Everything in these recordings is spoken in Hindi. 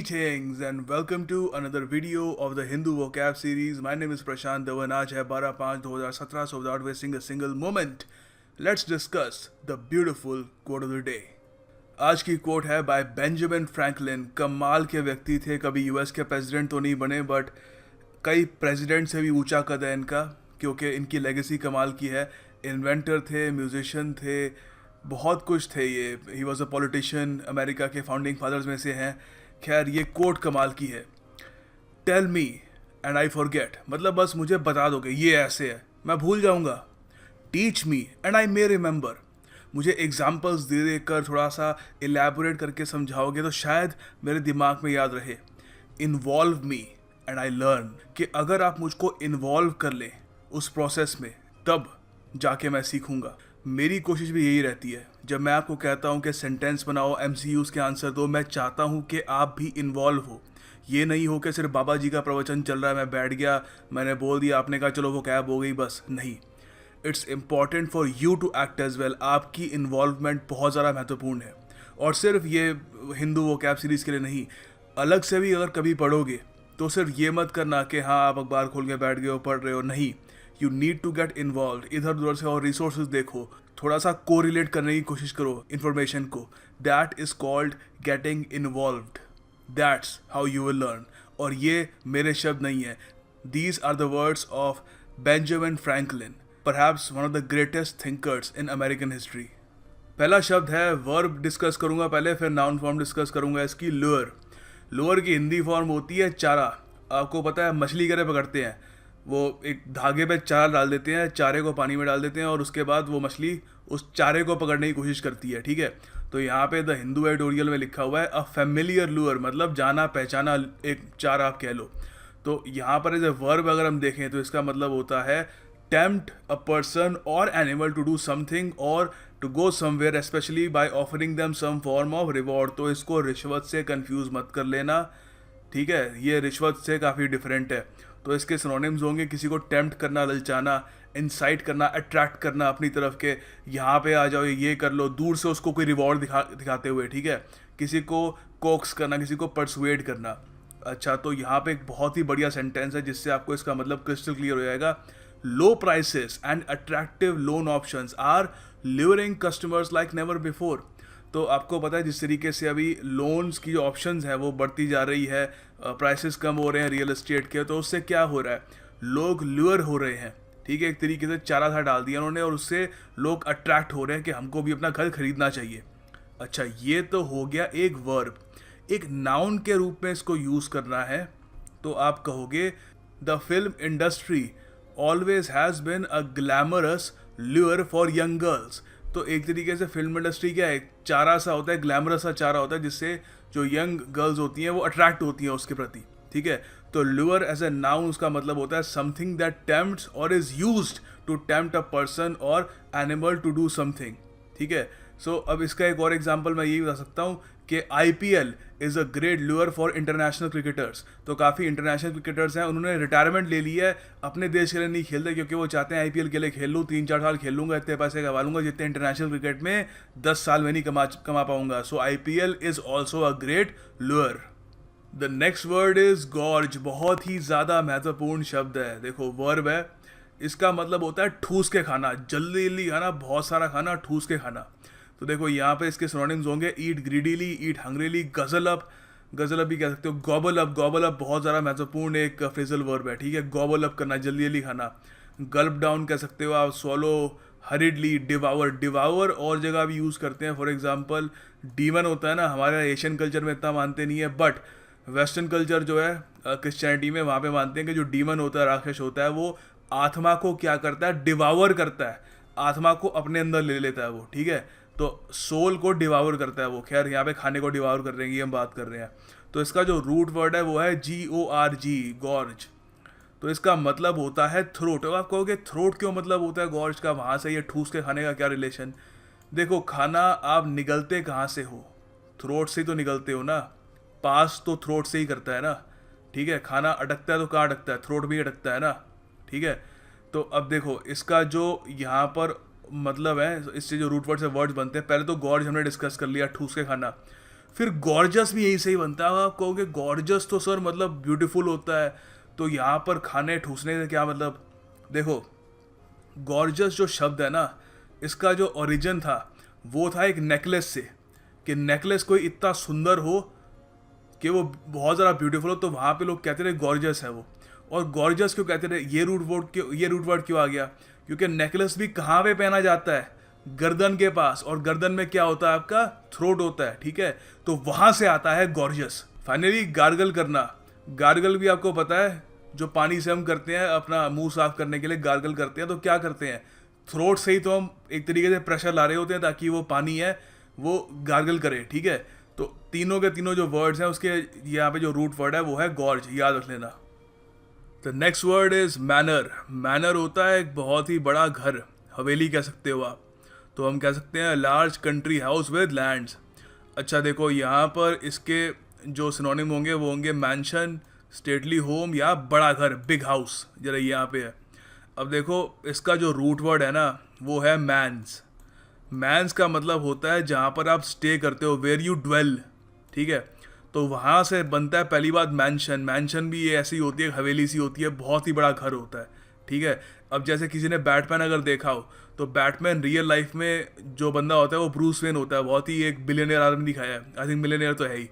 Greetings and welcome to another video of the Hindu vocab series. My name is Prashant Dhawan. आज है 12/5/2017. So without wasting a single moment, let's discuss the beautiful quote of the day. आज की कोट है बाय बेंजामिन फ्रैंकलिन. कमाल के व्यक्ति थे. कभी यूएस के प्रेसिडेंट तो नहीं बने, बट कई प्रेसिडेंट से भी ऊंचा कद है इनका, क्योंकि इनकी लेगेसी कमाल की है. इन्वेंटर थे, म्यूजिशियन थे, बहुत कुछ थे ये. He was a politician, America के फाउंडिंग फादर्स में से हैं. खैर, ये कोट कमाल की है. Tell me and I forget, मतलब बस मुझे बता दोगे ये ऐसे है, मैं भूल जाऊंगा. Teach me and I may remember, मुझे एग्जाम्पल्स दे देकर थोड़ा सा एलैबोरेट करके समझाओगे तो शायद मेरे दिमाग में याद रहे. Involve me and I learn, कि अगर आप मुझको इन्वॉल्व कर लें उस प्रोसेस में, तब जाके मैं सीखूंगा. मेरी कोशिश भी यही रहती है. जब मैं आपको कहता हूँ कि सेंटेंस बनाओ, एमसीयूज़ के आंसर दो, मैं चाहता हूँ कि आप भी इन्वॉल्व हो. ये नहीं हो कि सिर्फ बाबा जी का प्रवचन चल रहा है, मैं बैठ गया, मैंने बोल दिया, आपने कहा चलो वो कैब हो गई, बस. नहीं, it's important for you to act as well. आपकी इन्वॉल्वमेंट बहुत ज़्यादा महत्वपूर्ण है. और सिर्फ ये हिंदू वोकैब सीरीज़ के लिए नहीं, अलग से भी अगर कभी पढ़ोगे तो सिर्फ ये मत करना कि हाँ आप अखबार खोल के बैठ गए हो, पढ़ रहे हो. नहीं, you need to get involve. इधर उधर से और रिसोर्सेज देखो, थोड़ा सा कोरिलेट करने की कोशिश करो इन्फॉर्मेशन को. That is called getting involved. That's how you will learn. और ये मेरे शब्द नहीं है, these are the words of Benjamin Franklin, perhaps one of the greatest thinkers in American history. पहला शब्द है, वर्ब डिस्कस करूंगा पहले, फिर नाउन फॉर्म डिस्कस करूंगा इसकी. लुअर. लुअर की हिंदी फॉर्म होती है चारा. आपको पता है मछली कैसे पकड़ते हैं? वो एक धागे पे चारा डाल देते हैं, चारे को पानी में डाल देते हैं, और उसके बाद वो मछली उस चारे को पकड़ने की कोशिश करती है. ठीक है, तो यहाँ पे द हिंदू एडिटोरियल में लिखा हुआ है अ फेमिलियर लुअर, मतलब जाना पहचाना एक चारा आप कह लो. तो यहाँ पर एज ए वर्ब अगर हम देखें तो इसका मतलब होता है टेम्प्ट अ पर्सन और एनिमल टू डू समथिंग और to go somewhere, specially by offering them some form of reward. तो इसको रिश्वत से कंफ्यूज मत कर लेना. ठीक है, ये रिश्वत से काफ़ी डिफरेंट है. तो इसके सिनोनिम्स होंगे किसी को टेम्प्ट करना, ललचाना, इंसाइट करना, अट्रैक्ट करना अपनी तरफ के, यहाँ पे आ जाओ, ये कर लो, दूर से उसको कोई रिवॉर्ड दिखाते हुए. ठीक है, किसी को कोक्स करना, किसी को परसुएड करना. अच्छा, तो यहाँ पे एक बहुत ही बढ़िया सेंटेंस है जिससे आपको इसका मतलब क्रिस्टल क्लियर हो जाएगा. Low prices and attractive loan options are luring customers like never before. तो आपको पता है जिस तरीके से अभी लोन्स की जो ऑप्शंस हैं वो बढ़ती जा रही है, प्राइसेस कम हो रहे हैं रियल एस्टेट के, तो उससे क्या हो रहा है, लोग ल्यूर हो रहे हैं. ठीक है, एक तरीके से चारा था डाल दिया उन्होंने, और उससे लोग अट्रैक्ट हो रहे हैं कि हमको भी अपना घर खरीदना चाहिए. अच्छा, ये तो हो गया एक वर्ब. एक नाउन के रूप में इसको यूज़ करना है तो आप कहोगे the film industry always has been a glamorous lure for young girls. तो एक तरीके से फिल्म इंडस्ट्री क्या है, चारा सा होता है, ग्लैमरस सा चारा होता है, जिससे जो यंग गर्ल्स होती हैं वो अट्रैक्ट होती हैं उसके प्रति. ठीक है, तो ल्यूर एज ए नाउन उसका मतलब होता है समथिंग दैट टेम्प्ट्स और is used to tempt a person और एनिमल टू डू समथिंग. ठीक है, सो अब इसका एक और एग्जांपल मैं यही बता सकता हूँ कि IPL is a great lure for international cricketers. तो काफ़ी इंटरनेशनल क्रिकेटर्स हैं, उन्होंने रिटायरमेंट ले ली है, अपने देश के लिए नहीं खेलते, क्योंकि वो चाहते हैं आईपीएल के लिए खेल लूँ, 3-4 साल खेल लूँगा, इतने पैसे कमा लूँगा जितने इंटरनेशनल क्रिकेट में 10 साल में नहीं कमा पाऊंगा. So IPL is also a great lure. The next word is gorge. बहुत ही ज़्यादा महत्वपूर्ण शब्द है. देखो, वर्ब है, इसका मतलब होता है ठूस के खाना, जल्दी जल्दी खाना, बहुत सारा खाना, ठूस के खाना. तो देखो यहाँ पे इसके सिनोनिम्स होंगे ईट ग्रीडीली, ईट हंग्रीली, गजल अप. गजल अप भी कह सकते हो. Gobble up. गॉबल अप बहुत ज़्यादा महत्वपूर्ण एक फ्रेजल वर्ब है. ठीक है, गॉबल अप करना, जल्दी जल्दी खाना. गल्प डाउन कह सकते हो आप. Swallow, हरिडली, devour. डिवावर और जगह भी यूज़ करते हैं. फॉर एग्जांपल डीमन होता है ना, हमारे एशियन कल्चर में इतना मानते नहीं है, बट वेस्टर्न कल्चर जो है क्रिश्चियनिटी में, वहाँ पे मानते हैं कि जो डीमन होता है, राक्षस होता है, वो आत्मा को क्या करता है, डिवावर करता है, आत्मा को अपने अंदर ले लेता है वो. ठीक है, तो सोल को डिवावर करता है वो. खैर, यहाँ पे खाने को डिवावर कर रहे हैं, ये हम बात कर रहे हैं. तो इसका जो रूट वर्ड है वो है GORG, गॉर्ज. तो इसका मतलब होता है थ्रोट. अब आप कहोगे थ्रोट क्यों मतलब होता है गॉर्ज का, वहाँ से ये ठूस के खाने का क्या रिलेशन? देखो, खाना आप निगलते कहाँ से हो, थ्रोट से ही तो निगलते हो ना. पास तो थ्रोट से ही करता है ना. ठीक है, खाना अटकता है तो कहाँ अटकता है, थ्रोट भी अटकता है ना. ठीक है, तो अब देखो इसका जो यहाँ पर मतलब है, इससे जो रूट वर्ड से वर्ड्स बनते हैं, पहले तो गॉर्ज हमने डिस्कस कर लिया, ठूस के खाना. फिर गॉर्जस भी यहीं से ही बनता है। आप कहोगे गॉर्जस तो सर मतलब ब्यूटीफुल होता है, तो यहाँ पर खाने ठूसने से क्या मतलब? देखो, गॉर्जस जो शब्द है ना, इसका जो ओरिजिन था वो था एक नेकलेस से, कि नेकलेस कोई इतना सुंदर हो कि वो बहुत ज़्यादा ब्यूटीफुल हो, तो वहाँ पे लोग कहते रहे गॉर्जस है वो। और गॉर्जस क्यों कहते रहे, ये रूट वर्ड क्यों आ गया? क्योंकि नेकलेस भी कहाँ पे पहना जाता है? गर्दन के पास, और गर्दन में क्या होता है आपका? थ्रोट होता है, ठीक है? तो वहाँ से आता है गॉर्जस। फाइनली गार्गल करना, गार्गल भी आपको पता है, जो पानी से हम करते हैं अपना मुंह साफ करने के लिए गार्गल करते हैं, तो क्या करते हैं? थ्रोट से ही तो हम एक तरीके से प्रेशर ला रहे होते हैं ताकि वो पानी है वो गार्गल करे, ठीक है? तो तीनों के तीनों जो वर्ड्स हैं उसके यहाँ पे जो रूट वर्ड है वो है गॉर्ज, याद रख लेना। The next word is manner. Manner होता है एक बहुत ही बड़ा घर, हवेली कह सकते हो आप। तो हम कह सकते हैं large country house with lands. अच्छा देखो, यहाँ पर इसके जो सिनोनिम होंगे वो होंगे मैंशन, स्टेटली होम या बड़ा घर, बिग हाउस, जरा यहाँ पे है। अब देखो, इसका जो रूट वर्ड है ना वो है मैंस। मैंस का मतलब होता है जहाँ पर आप स्टे करते हो, वेयर यू ड्वेल, ठीक है? तो वहाँ से बनता है पहली बात मैंशन। मैंशन भी ये ऐसी होती है, हवेली सी होती है, बहुत ही बड़ा घर होता है, ठीक है? अब जैसे किसी ने बैटमैन अगर देखा हो, तो बैटमैन रियल लाइफ में जो बंदा होता है वो ब्रूस वेन होता है, बहुत ही एक बिलियनियर आदमी दिखाया है, आई थिंक मिलियनियर तो है ही।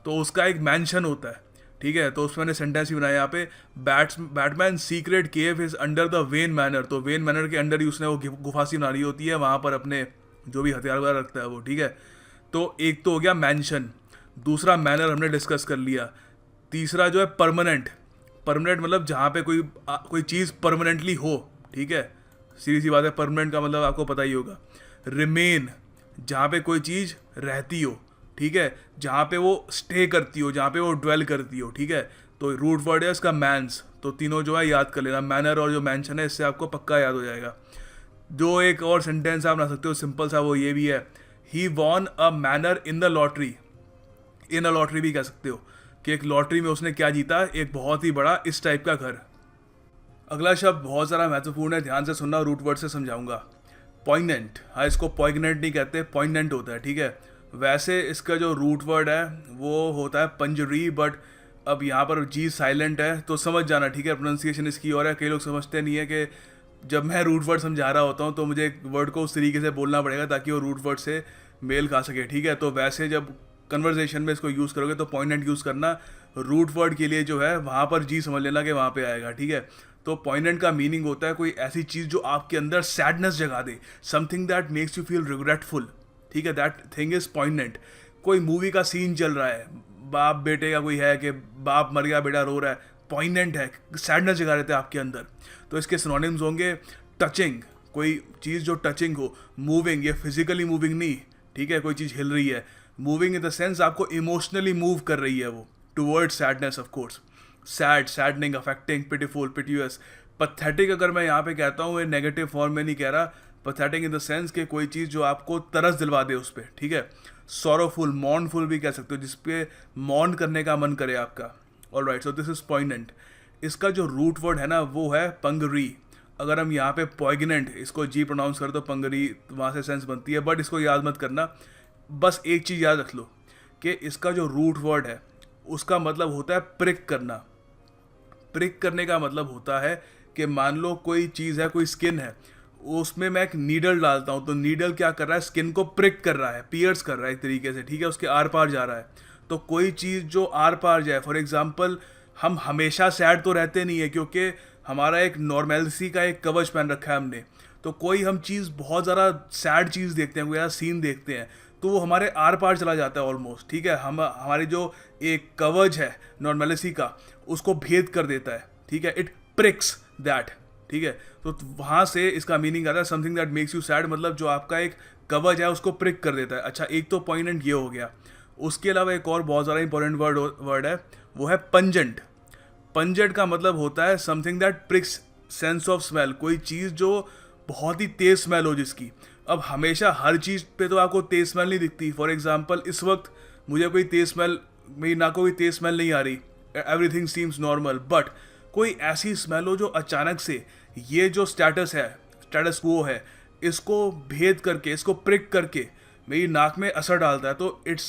तो उसका एक मैंशन होता है, ठीक है? तो उसमें मैंने सेंटेंस भी बनाया यहाँ पे, Batman secret cave is under the when manner. तो वेन मैनर के अंडर ही उसने वो गुफा सी बना रही होती है, वहाँ पर अपने जो भी हथियार वगैरह रखता है वो, ठीक है? तो एक तो हो गया मैंशन, दूसरा मैनर हमने डिस्कस कर लिया, तीसरा जो है परमानेंट। परमानेंट मतलब जहाँ पे कोई चीज़ परमानेंटली हो, ठीक है? सीधी सी बात है, परमानेंट का मतलब आपको पता ही होगा। रिमेन, जहाँ पे कोई चीज़ रहती हो, ठीक है? जहाँ पे वो स्टे करती हो, जहाँ पे वो ड्वेल करती हो, ठीक है? तो रूट वर्ड है इसका मैंस। तो तीनों जो है याद कर लेना, मैनर और जो मैंशन है, इससे आपको पक्का याद हो जाएगा। जो एक और सेंटेंस आप बना सकते हो सिंपल सा, वो ये भी है, he won a manner in the lottery. In a lottery भी कह सकते हो कि एक लॉटरी में उसने क्या जीता, एक बहुत ही बड़ा इस टाइप का घर। अगला शब्द बहुत ज़्यादा महत्वपूर्ण है, ध्यान से सुनना, रूट वर्ड से समझाऊंगा। पॉइगनेंट, हाँ इसको पॉइगनेंट नहीं कहते, पॉइगनेंट होता है, ठीक है? वैसे इसका जो रूट वर्ड है वो होता है पंजरी, बट अब यहाँ पर जी साइलेंट है तो समझ जाना, ठीक है? प्रोनाउंसिएशन इसकी और है, कई लोग समझते नहीं है कि जब मैं रूट वर्ड समझा रहा होता हूँ तो मुझे एक वर्ड को उस तरीके से बोलना पड़ेगा ताकि वो रूट वर्ड से मेल खा सके, ठीक है? तो वैसे जब कन्वर्सेशन में इसको यूज़ करोगे तो पॉइंटेंट यूज़ करना, रूट वर्ड के लिए जो है वहाँ पर जी समझ लेना कि वहाँ पे आएगा, ठीक है? तो पॉइंटेंट का मीनिंग होता है कोई ऐसी चीज़ जो आपके अंदर सैडनेस जगा दे, something that makes you feel regretful, ठीक है? That thing is poignant. कोई मूवी का सीन चल रहा है, बाप बेटे का कोई है कि बाप मर गया बेटा रो रहा है, पॉइंटेंट है, सैडनेस जगा रहते हैं आपके अंदर। तो इसके सिनोनिम्स होंगे टचिंग, कोई चीज़ जो टचिंग हो, मूविंग, ये फिजिकली मूविंग नहीं, ठीक है? कोई चीज़ हिल रही है, मूविंग इन द सेंस आपको इमोशनली मूव कर रही है वो toward sadness, of course. Sad, saddening, affecting, pitiful, piteous. Pathetic अगर मैं यहाँ पे कहता हूँ, ये नेगेटिव फॉर्म में नहीं कह रहा, पथेटिक इन द सेंस कि कोई चीज़ जो आपको तरस दिलवा दे उस पर, ठीक है? सॉरोफुल, मॉर्नफुल भी कह सकते हो, जिसपे मॉर्न करने का मन करे आपका। Alright, so this is poignant. इसका जो रूट वर्ड है ना वो है पंगरी। अगर हम यहाँ पे पॉइगनेंट इसको जी प्रोनाउंस करें तो पंगरी, वहाँ से सेंस बनती है, बट इसको याद मत करना। बस एक चीज़ याद रख लो कि इसका जो रूट वर्ड है उसका मतलब होता है प्रिक करना। प्रिक करने का मतलब होता है कि मान लो कोई चीज़ है, कोई स्किन है, उसमें मैं एक नीडल डालता हूँ, तो नीडल क्या कर रहा है, स्किन को प्रिक कर रहा है, पियर्स कर रहा है एक तरीके से, ठीक है? उसके आर पार जा रहा है। तो कोई चीज़ जो आर पार जाए, फॉर एग्जाम्पल हम हमेशा सैड तो रहते नहीं है क्योंकि हमारा एक नॉर्मेलिटी का एक कवच पहन रखा है हमने। तो कोई हम चीज़ बहुत ज़्यादा सैड चीज़ देखते हैं, कोई ऐसा सीन देखते हैं, तो वो हमारे आर पार चला जाता है ऑलमोस्ट, ठीक है? हमारी जो एक कवच है नॉर्मेलिटी का उसको भेद कर देता है, ठीक है? इट प्रिक्स दैट, ठीक है? तो वहाँ से इसका मीनिंग आता है something that makes you sad, मतलब जो आपका एक कवच है उसको प्रिक कर देता है। अच्छा, एक तो पॉइंट ये हो गया। उसके अलावा एक और बहुत ज़्यादा इंपॉर्टेंट वर्ड है, वो है पंजेंट। पंजेंट का मतलब होता है something that prix sense of smell, कोई चीज़ जो बहुत ही तेज स्मेल हो जिसकी। अब हमेशा हर चीज़ पे तो आपको तेज स्मेल नहीं दिखती। फॉर एग्जांपल इस वक्त मुझे कोई तेज स्मेल, मेरी ना कोई तेज स्मेल नहीं आ रही, एवरीथिंग सीम्स नॉर्मल, बट कोई ऐसी स्मेल हो जो अचानक से ये जो स्टेटस है, स्टेटस वो है, इसको भेद करके, इसको प्रिक करके मेरी नाक में असर डालता है, तो it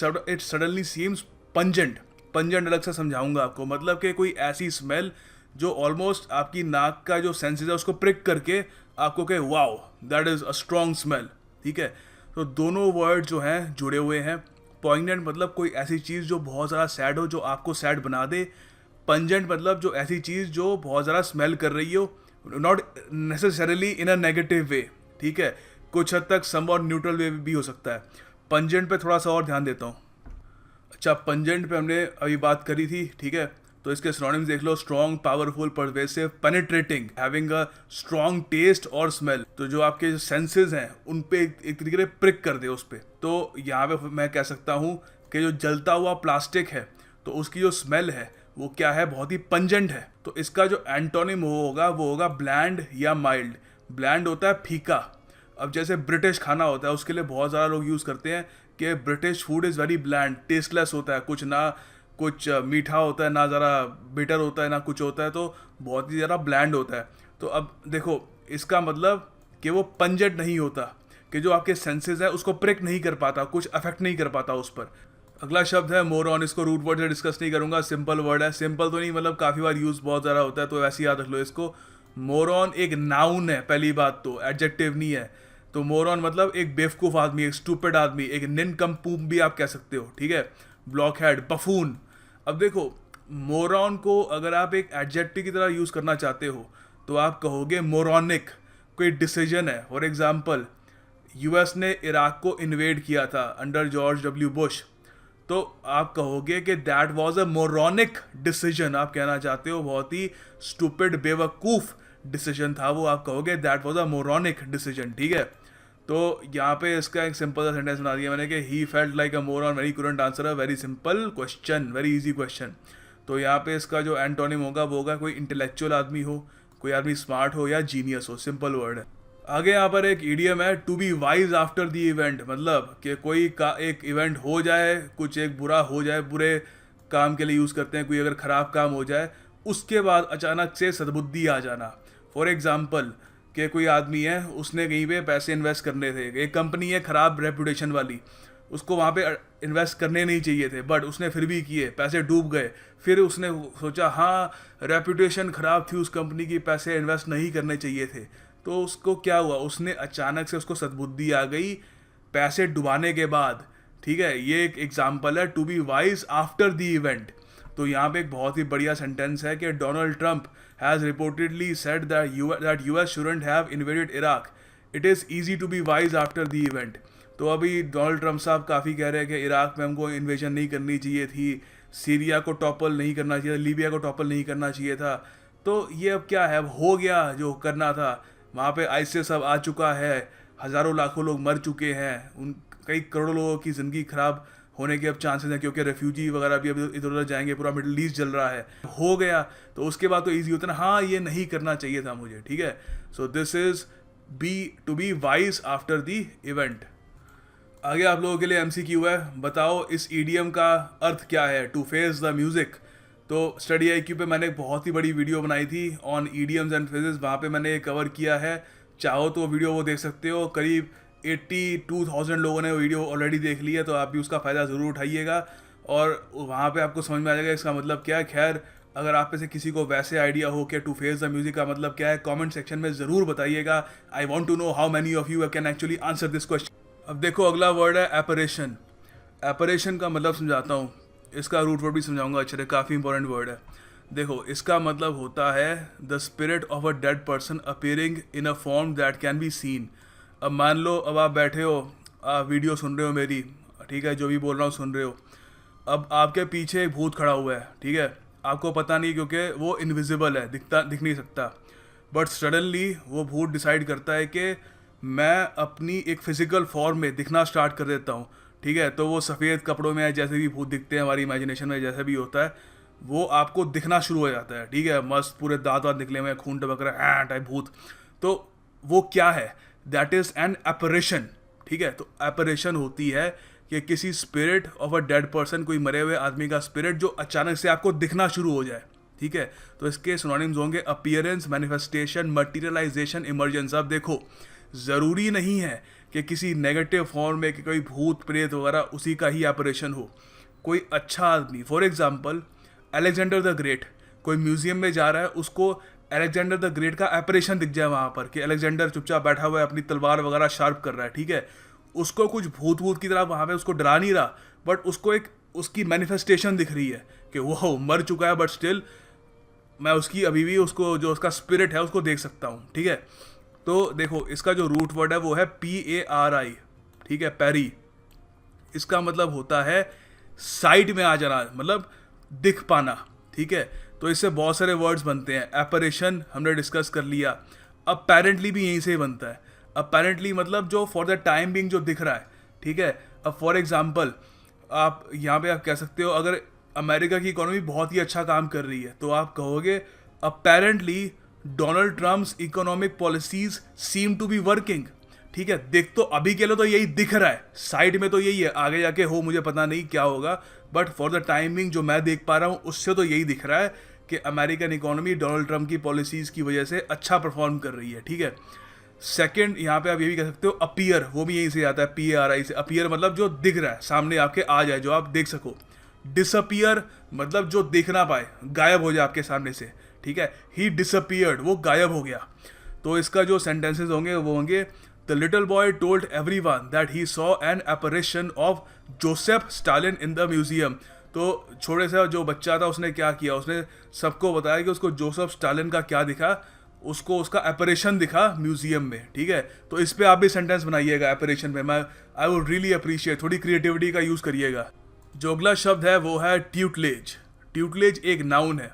suddenly seems pungent. Pungent अलग से समझाऊंगा आपको, मतलब कि कोई ऐसी स्मेल जो ऑलमोस्ट आपकी नाक का जो सेंसेस है उसको प्रिक करके आपको कहे wow that is a strong smell. ठीक है, तो दोनों वर्ड जो हैं जुड़े हुए हैं। पॉइगनेंट मतलब कोई ऐसी चीज़ जो बहुत ज़्यादा सैड हो, जो आपको सैड बना दे। पंजेंट मतलब जो ऐसी चीज़ जो बहुत ज़्यादा स्मेल कर रही हो, not necessarily in a negative way. ठीक है, कुछ हद तक सम और न्यूट्रल वे भी हो सकता है। पंजेंट पे थोड़ा सा और ध्यान देता हूँ। अच्छा, पंजेंट पे हमने अभी बात करी थी। ठीक है, तो इसके सिनोनिम्स देख लो, strong, powerful, pervasive, penetrating, having a strong taste और स्मेल। तो जो आपके सेंसेस हैं उन पे एक तरीके से प्रिक कर दे उस पर। तो यहाँ पे मैं कह सकता हूँ कि जो जलता हुआ प्लास्टिक है तो उसकी जो स्मेल है वो क्या है, बहुत ही पंजेंट है। तो इसका जो एंटोनिम होगा वो होगा ब्लैंड या माइल्ड। ब्लैंड होता है फीका। अब जैसे ब्रिटिश खाना होता है उसके लिए बहुत ज़्यादा लोग यूज़ करते हैं कि British food is very bland, tasteless होता है, कुछ ना कुछ मीठा होता है, ना ज़रा बिटर होता है, ना कुछ होता है, तो बहुत ही ज़्यादा ब्लैंड होता है। तो अब देखो इसका मतलब कि वो पंजेंट नहीं होता, कि जो आपके सेंसेस है उसको प्रिक नहीं कर पाता, कुछ अफेक्ट नहीं कर पाता उस पर। अगला शब्द है मोरॉन। इसको रूट वर्ड से डिस्कस नहीं करूंगा, सिंपल वर्ड है। सिंपल तो नहीं, मतलब काफ़ी बार यूज़ बहुत ज़्यादा होता है, तो वैसे याद रख लो इसको। मोरॉन एक नाउन है, पहली बात तो एडजेक्टिव नहीं है। तो मोरॉन मतलब एक बेवकूफ़ आदमी, एक स्टूपिड आदमी, एक निनकम्पूप भी आप कह सकते हो। ठीक है, ब्लॉकहेड, बफून। अब देखो, मोरॉन को अगर आप एक एडजेक्टिव की तरह यूज़ करना चाहते हो तो आप कहोगे मोरॉनिक। कोई डिसीजन है, फॉर एग्जाम्पल यूएस ने इराक को इन्वेड किया था अंडर जॉर्ज डब्ल्यू बुश, तो आप कहोगे कि दैट वाज अ मोरॉनिक डिसीजन। आप कहना चाहते हो बहुत ही स्टूपिड, बेवकूफ़ डिसीजन था वो, आप कहोगे दैट वाज अ मोरॉनिक डिसीजन। ठीक है, तो यहाँ पे इसका एक सिंपल सा सेंटेंस बना दिया मैंने कि he felt like a moron when he couldn't answer a very simple question, very easy question. तो यहाँ पे इसका जो एंटोनिम होगा वो होगा कोई इंटेलेक्चुअल आदमी हो, कोई आदमी स्मार्ट हो या जीनियस हो। सिंपल वर्ड है। आगे यहाँ पर एक ईडियम है, to be wise after the event. मतलब कि कोई का एक इवेंट हो जाए, कुछ एक बुरा हो जाए, बुरे काम के लिए यूज़ करते हैं। कोई अगर ख़राब काम हो जाए उसके बाद अचानक से सद्बुद्धि आ जाना। फॉर एग्जाम्पल कि कोई आदमी है, उसने कहीं पे पैसे इन्वेस्ट करने थे, एक कंपनी है ख़राब रेपुटेशन वाली, उसको वहाँ पे इन्वेस्ट करने नहीं चाहिए थे, बट उसने फिर भी किए, पैसे डूब गए। फिर उसने सोचा हाँ रेपुटेशन ख़राब थी उस कंपनी की, पैसे इन्वेस्ट नहीं करने चाहिए थे। तो उसको क्या हुआ, उसने अचानक से उसको सद्बुद्धि आ गई पैसे डुबाने के बाद। ठीक है, ये एक एग्जाम्पल है to be wise after the event. तो यहाँ पे एक बहुत ही बढ़िया सेंटेंस है कि Donald Trump has reportedly said that US shouldn't have invaded Iraq, it is easy to be wise after the event. तो अभी डोनाल्ड ट्रंप साहब काफ़ी कह रहे हैं कि इराक में हमको इन्वेजन नहीं करनी चाहिए थी, सीरिया को टॉपल नहीं करना चाहिए था, लीबिया को टॉपल नहीं करना चाहिए था। तो ये अब क्या है, अब हो गया जो करना था। वहाँ पे आईसीस अब आ चुका है, हज़ारों लाखों लोग मर चुके हैं, उन कई करोड़ों लोगों की ज़िंदगी ख़राब होने के अब चांसेस हैं, क्योंकि रेफ्यूजी वगैरह भी अब इधर उधर जाएंगे, पूरा मिडिल ईस्ट जल रहा है। हो गया तो उसके बाद तो ईजी होता है ना, हाँ ये नहीं करना चाहिए था मुझे। ठीक है, so this is to be wise after the event. आगे आप लोगों के लिए एमसीक्यू है, बताओ इस ईडीएम का अर्थ क्या है, टू फेस द म्यूज़िक। तो स्टडी आईक्यू पे मैंने एक बहुत ही बड़ी वीडियो बनाई थी ऑन ईडीएम्स एंड फ्रेजेस, वहाँ पे मैंने कवर किया है। चाहो तो वीडियो वो देख सकते हो, करीब 82,000 लोगों ने वो वीडियो ऑलरेडी देख ली है, तो आप भी उसका फ़ायदा ज़रूर उठाइएगा और वहाँ पे आपको समझ में आ जाएगा इसका मतलब क्या है। खैर, अगर आप में से किसी को वैसे आइडिया हो कि टू फेस द म्यूज़िक का मतलब क्या है, कमेंट सेक्शन में ज़रूर बताइएगा। I want to know how many of you can actually answer this question. अब देखो अगला वर्ड है एपरेशन। एपरेशन का मतलब समझाता हूँ, इसका रूट वर्ड भी समझाऊंगा अच्छे से, काफ़ी इंपॉर्टेंट वर्ड है। देखो इसका मतलब होता है the spirit of a dead person appearing in a form that can be seen. अब मान लो अब आप बैठे हो, आप वीडियो सुन रहे हो मेरी, ठीक है, जो भी बोल रहा हूँ सुन रहे हो। अब आपके पीछे एक भूत खड़ा हुआ है, ठीक है, आपको पता नहीं क्योंकि वो इनविजिबल है, दिख नहीं सकता। बट सडनली वो भूत डिसाइड करता है कि मैं अपनी एक फिजिकल फॉर्म में दिखना स्टार्ट कर देता हूँ। ठीक है, तो वो सफ़ेद कपड़ों में जैसे भी भूत दिखते हैं हमारी इमेजिनेशन में, जैसे भी होता है वो आपको दिखना शुरू हो जाता है। ठीक है, मस्त पूरे दांत वात निकले हुए, खून टपक रहा है टाइप भूत। तो वो क्या है, दैट इज़ एन एपरेशन। ठीक है, तो एपरेशन होती है कि किसी spirit of a dead person, कोई मरे हुए आदमी का स्पिरिट जो अचानक से आपको दिखना शुरू हो जाए। ठीक है, तो इसके सिनोनिम्स होंगे अपीयरेंस, मैनिफेस्टेशन, मटीरियलाइजेशन, इमर्जेंस। अब देखो ज़रूरी नहीं है कि किसी नेगेटिव फॉर्म में कि कोई भूत प्रेत वगैरह उसी का ही ऑपरेशन हो। कोई अच्छा आदमी, for example Alexander the great, कोई म्यूजियम में जा रहा है, उसको अलेक्जेंडर द ग्रेट का ऑपरेशन दिख जाए वहाँ पर कि अलेक्जेंडर चुपचाप बैठा हुआ है, अपनी तलवार वगैरह शार्प कर रहा है, ठीक है। उसको कुछ भूत भूत की तरह वहाँ पे उसको डरा नहीं रहा, बट उसको एक उसकी मैनिफेस्टेशन दिख रही है कि वो मर चुका है बट स्टिल मैं उसकी अभी भी उसको जो उसका स्पिरिट है उसको देख सकता हूँ, ठीक है। तो देखो इसका जो रूट वर्ड है वो है PARI, ठीक है, पैरी। इसका मतलब होता है साइड में आ जाना, मतलब दिख पाना, ठीक है। तो इससे बहुत सारे वर्ड्स बनते हैं। एपरेशन हमने डिस्कस कर लिया। अपेरेंटली भी यहीं से ही बनता है। अपेरेंटली मतलब जो फॉर द टाइम बिंग जो दिख रहा है, ठीक है। अब फॉर एग्जांपल आप यहाँ पे आप कह सकते हो अगर अमेरिका की इकोनॉमी बहुत ही अच्छा काम कर रही है तो आप कहोगे apparently Donald Trump's economic policies seem to be working, ठीक है। देख तो अभी के लिए तो यही दिख रहा है, साइड में तो यही है, आगे जाके हो मुझे पता नहीं क्या होगा, बट फॉर द टाइमिंग जो मैं देख पा रहा हूँ उससे तो यही दिख रहा है कि अमेरिकन इकोनॉमी डोनाल्ड ट्रम्प की पॉलिसीज़ की वजह से अच्छा परफॉर्म कर रही है, ठीक है। सेकंड यहाँ पे आप ये भी कह सकते हो अपीयर, वो भी यहीं से आता है PARI से। अपीयर मतलब जो दिख रहा है, सामने आपके आ जाए, जो आप देख सको। डिसअपीयर मतलब जो देख ना पाए, गायब हो जाए आपके सामने से, ठीक है। ही डिसअपीयर्ड, वो गायब हो गया। तो इसका जो सेंटेंसेस होंगे वो होंगे the little boy told everyone that he saw an apparition of Joseph Stalin in the museum. तो छोटे से जो बच्चा था उसने क्या किया, उसने सबको बताया कि उसको जोसेफ स्टालिन का क्या दिखा, उसको उसका apparition दिखा म्यूजियम में, ठीक है। तो इस पे आप भी सेंटेंस बनाइएगा apparition पे। मैं आई वुड रियली अप्रिशिएट, थोड़ी क्रिएटिविटी का यूज़ करिएगा। जो अगला शब्द है वो है ट्यूटलेज। ट्यूटलेज एक नाउन है।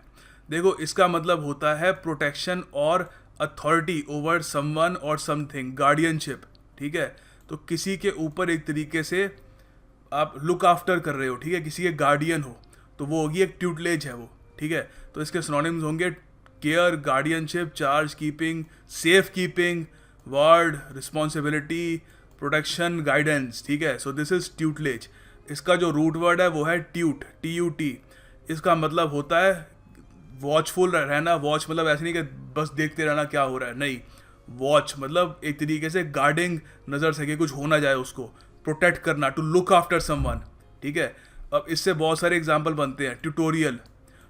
देखो इसका मतलब होता है प्रोटेक्शन और अथॉरिटी ओवर समवन और समथिंग, गार्डियनशिप, ठीक है। तो किसी के ऊपर एक तरीके से आप लुक आफ्टर कर रहे हो, ठीक है, किसी के गार्डियन हो, तो वो होगी एक ट्यूटलेज है वो, ठीक है। तो इसके सिनोनिम्स होंगे care, guardianship, charge keeping, safe keeping, ward, responsibility, protection, guidance, ठीक है। So this is tutelage. इसका जो रूट वर्ड है वो है ट्यूट, TUT। इसका मतलब होता है वॉचफुल रहना। वॉच मतलब ऐसे नहीं कि बस देखते रहना क्या हो रहा है, नहीं। वॉच मतलब एक तरीके से गार्डिंग नज़र से कि कुछ हो ना जाए, उसको प्रोटेक्ट करना, टू लुक आफ्टर समवन, ठीक है। अब इससे बहुत सारे एग्जांपल बनते हैं। ट्यूटोरियल,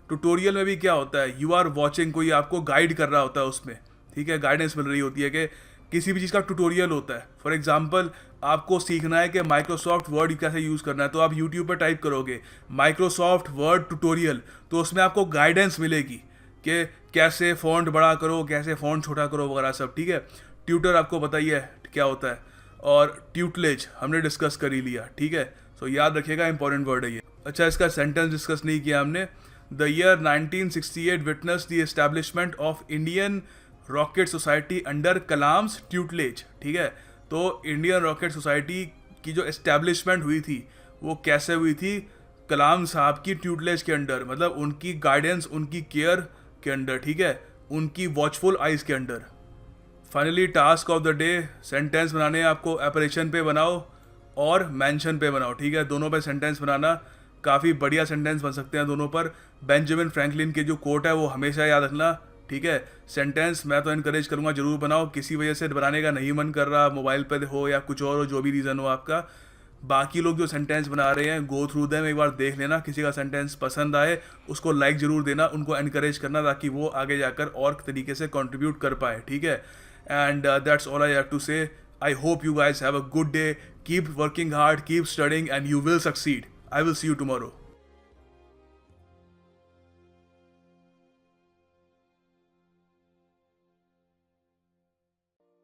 ट्यूटोरियल में भी क्या होता है, यू आर वॉचिंग, कोई आपको गाइड कर रहा होता है उसमें, ठीक है, गाइडेंस मिल रही होती है कि किसी भी चीज़ का ट्यूटोरियल होता है। फॉर एग्जांपल आपको सीखना है कि माइक्रोसॉफ्ट वर्ड कैसे यूज़ करना है, तो आप यूट्यूब पर टाइप करोगे माइक्रोसॉफ्ट वर्ड ट्यूटोरियल, तो उसमें आपको गाइडेंस मिलेगी कि कैसे फ़ॉन्ट बड़ा करो, कैसे फ़ॉन्ट छोटा करो वगैरह सब, ठीक है। ट्यूटर आपको बताइए क्या होता है, और ट्यूटलेज हमने डिस्कस कर ही लिया, ठीक है। सो याद रखिएगा, इंपॉर्टेंट वर्ड है ये। अच्छा, इसका सेंटेंस डिस्कस नहीं किया हमने। The year 1968 witness the establishment of Indian rocket society under Kalam's tutelage, ठीक है। तो इंडियन रॉकेट सोसाइटी की जो एस्टैब्लिशमेंट हुई थी वो कैसे हुई थी, कलाम साहब की ट्यूटलेज के अंडर, मतलब उनकी गाइडेंस, उनकी केयर के अंडर, ठीक है, उनकी वॉचफुल आइज के under. Finally task of the day, sentence बनाने हैं आपको। apparition पे बनाओ और मेंशन पे बनाओ, ठीक है। दोनों पे सेंटेंस बनाना, काफ़ी बढ़िया सेंटेंस बन सकते हैं दोनों पर। बेंजामिन फ्रैंकलिन के जो कोट है वो हमेशा याद रखना, ठीक है। सेंटेंस मैं तो इनकरेज करूँगा जरूर बनाओ। किसी वजह से बनाने का नहीं मन कर रहा, मोबाइल पर हो या कुछ और हो, जो भी रीज़न हो आपका, बाकी लोग जो सेंटेंस बना रहे हैं गो थ्रू देम, एक बार देख लेना। किसी का सेंटेंस पसंद आए उसको लाइक ज़रूर देना, उनको एनकरेज करना ताकि वो आगे जाकर और तरीके से कंट्रीब्यूट कर पाए, ठीक है। And that's all I have to say. I hope you guys have a good day, keep working hard, keep studying and you will succeed. I will see you tomorrow.